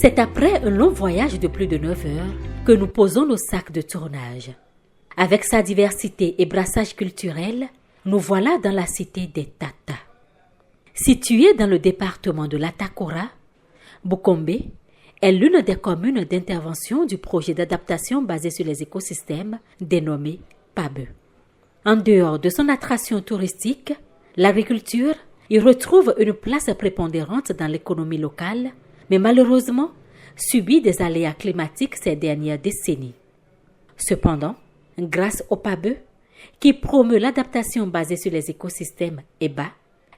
C'est après un long voyage de plus de 9 heures que nous posons nos sacs de tournage. Avec sa diversité et brassage culturel, nous voilà dans la cité des Tata. Située dans le département de l'Atakora, Bukombe est l'une des communes d'intervention du projet d'adaptation basé sur les écosystèmes dénommé PABE. En dehors de son attraction touristique, l'agriculture y retrouve une place prépondérante dans l'économie locale, mais malheureusement subit des aléas climatiques ces dernières décennies. Cependant, grâce au PABE, qui promeut l'adaptation basée sur les écosystèmes EBA,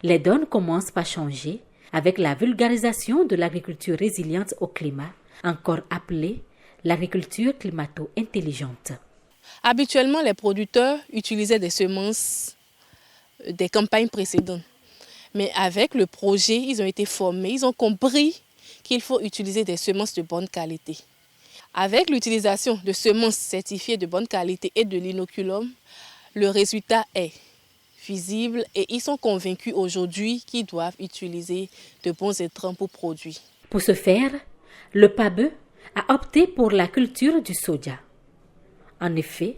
les donnes commencent à changer avec la vulgarisation de l'agriculture résiliente au climat, encore appelée l'agriculture climato-intelligente. Habituellement, les producteurs utilisaient des semences des campagnes précédentes. Mais avec le projet, ils ont été formés, ils ont compris qu'il faut utiliser des semences de bonne qualité. Avec l'utilisation de semences certifiées de bonne qualité et de l'inoculum, le résultat est visible et ils sont convaincus aujourd'hui qu'ils doivent utiliser de bons intrants pour produire. Pour ce faire, le PABE a opté pour la culture du soja. En effet,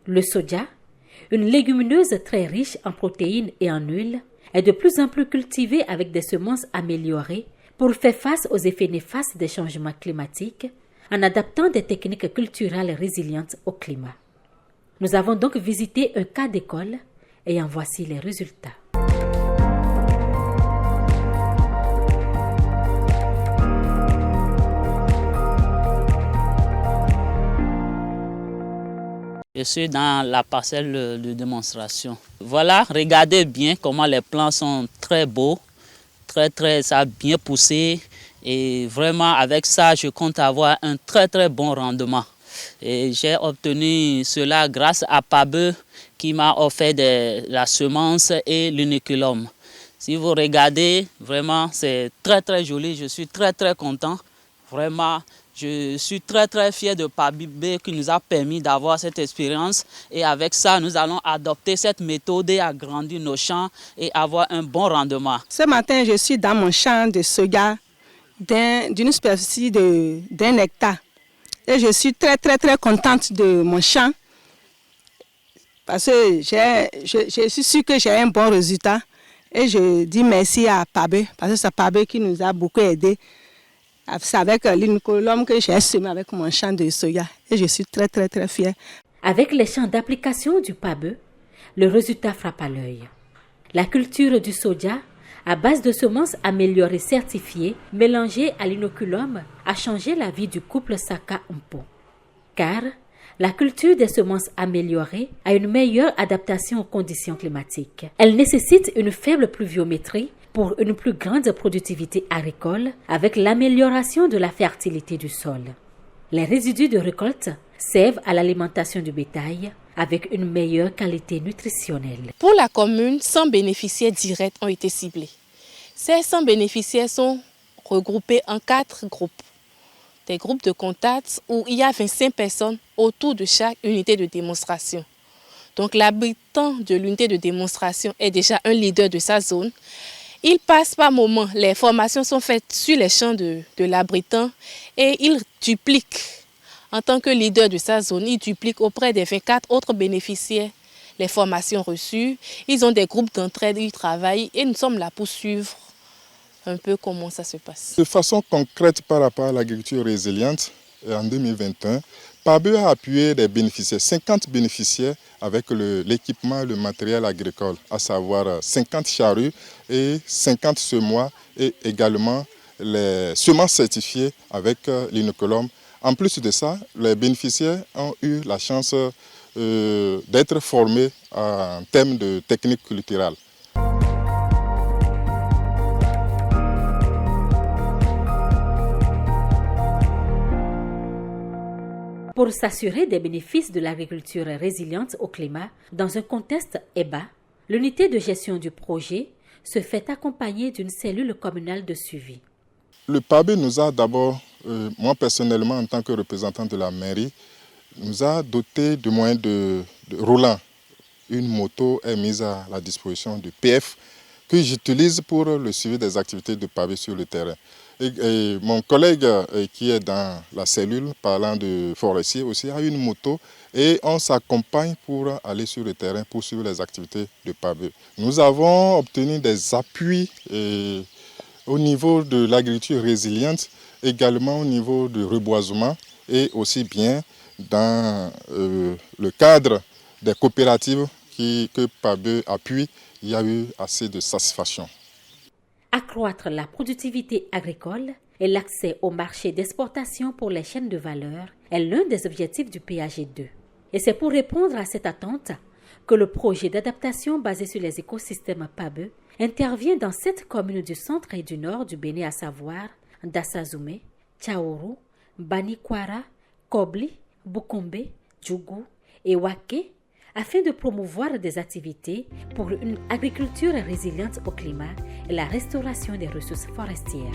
le soja, une légumineuse très riche en protéines et en huile, est de plus en plus cultivée avec des semences améliorées pour faire face aux effets néfastes des changements climatiques en adaptant des techniques culturelles résilientes au climat. Nous avons donc visité un cas d'école et en voici les résultats. Je suis dans la parcelle de démonstration. Voilà, regardez bien comment les plants sont très beaux, ça a bien poussé. Et vraiment, avec ça, je compte avoir un très bon rendement. Et j'ai obtenu cela grâce à PABE qui m'a offert la semence et l'inoculum. Si vous regardez, vraiment, c'est très joli. Je suis très content. Vraiment, je suis très fier de PABE qui nous a permis d'avoir cette expérience. Et avec ça, nous allons adopter cette méthode et agrandir nos champs et avoir un bon rendement. Ce matin, je suis dans mon champ de soja d'une superficie d'1 hectare. Et je suis très contente de mon champ parce que je suis sûre que j'ai un bon résultat. Et je dis merci à PABE parce que c'est PABE qui nous a beaucoup aidés. C'est avec l'inoculum que j'ai semé avec mon champ de soja. Et je suis très fière. Avec les champs d'application du PABE, le résultat frappe à l'œil. La culture du soja, à base de semences améliorées certifiées, mélangées à l'inoculum, a changé la vie du couple Saka-Mpo. Car la culture des semences améliorées a une meilleure adaptation aux conditions climatiques. Elle nécessite une faible pluviométrie pour une plus grande productivité agricole avec l'amélioration de la fertilité du sol. Les résidus de récolte servent à l'alimentation du bétail avec une meilleure qualité nutritionnelle. Pour la commune, 100 bénéficiaires directs ont été ciblés. Ces 100 bénéficiaires sont regroupés en 4 groupes. Des groupes de contacts où il y a 25 personnes autour de chaque unité de démonstration. Donc l'habitant de l'unité de démonstration est déjà un leader de sa zone. Il passe par moments, les formations sont faites sur les champs de l'abritant et il duplique. En tant que leader de sa zone, il duplique auprès des 24 autres bénéficiaires les formations reçues. Ils ont des groupes d'entraide, ils travaillent et nous sommes là pour suivre un peu comment ça se passe. De façon concrète par rapport à l'agriculture résiliente, en 2021, PABE a appuyé des bénéficiaires, 50 bénéficiaires avec l'équipement, le matériel agricole, à savoir 50 charrues et 50 semoirs et également les semences certifiées avec l'inoculum. En plus de ça, les bénéficiaires ont eu la chance d'être formés en termes de techniques culturelles. Pour s'assurer des bénéfices de l'agriculture résiliente au climat, dans un contexte EBA, l'unité de gestion du projet se fait accompagner d'une cellule communale de suivi. Le PABE nous a d'abord, moi personnellement en tant que représentant de la mairie, nous a doté de moyens de roulant. Une moto est mise à la disposition du PF que j'utilise pour le suivi des activités de PABE sur le terrain. Et mon collègue qui est dans la cellule, parlant de forestier aussi, a une moto et on s'accompagne pour aller sur le terrain pour suivre les activités de PABE. Nous avons obtenu des appuis au niveau de l'agriculture résiliente, également au niveau du reboisement et aussi bien dans le cadre des coopératives que PABE appuie, il y a eu assez de satisfaction. Accroître la productivité agricole et l'accès au marché d'exportation pour les chaînes de valeur est l'un des objectifs du PAG2. Et c'est pour répondre à cette attente que le projet d'adaptation basé sur les écosystèmes PABE intervient dans 7 communes du centre et du nord du Bénin, à savoir Dassazoumé, Tchaourou, Banikwara, Kobli, Bukombe, Djougou et Waké, afin de promouvoir des activités pour une agriculture résiliente au climat et la restauration des ressources forestières.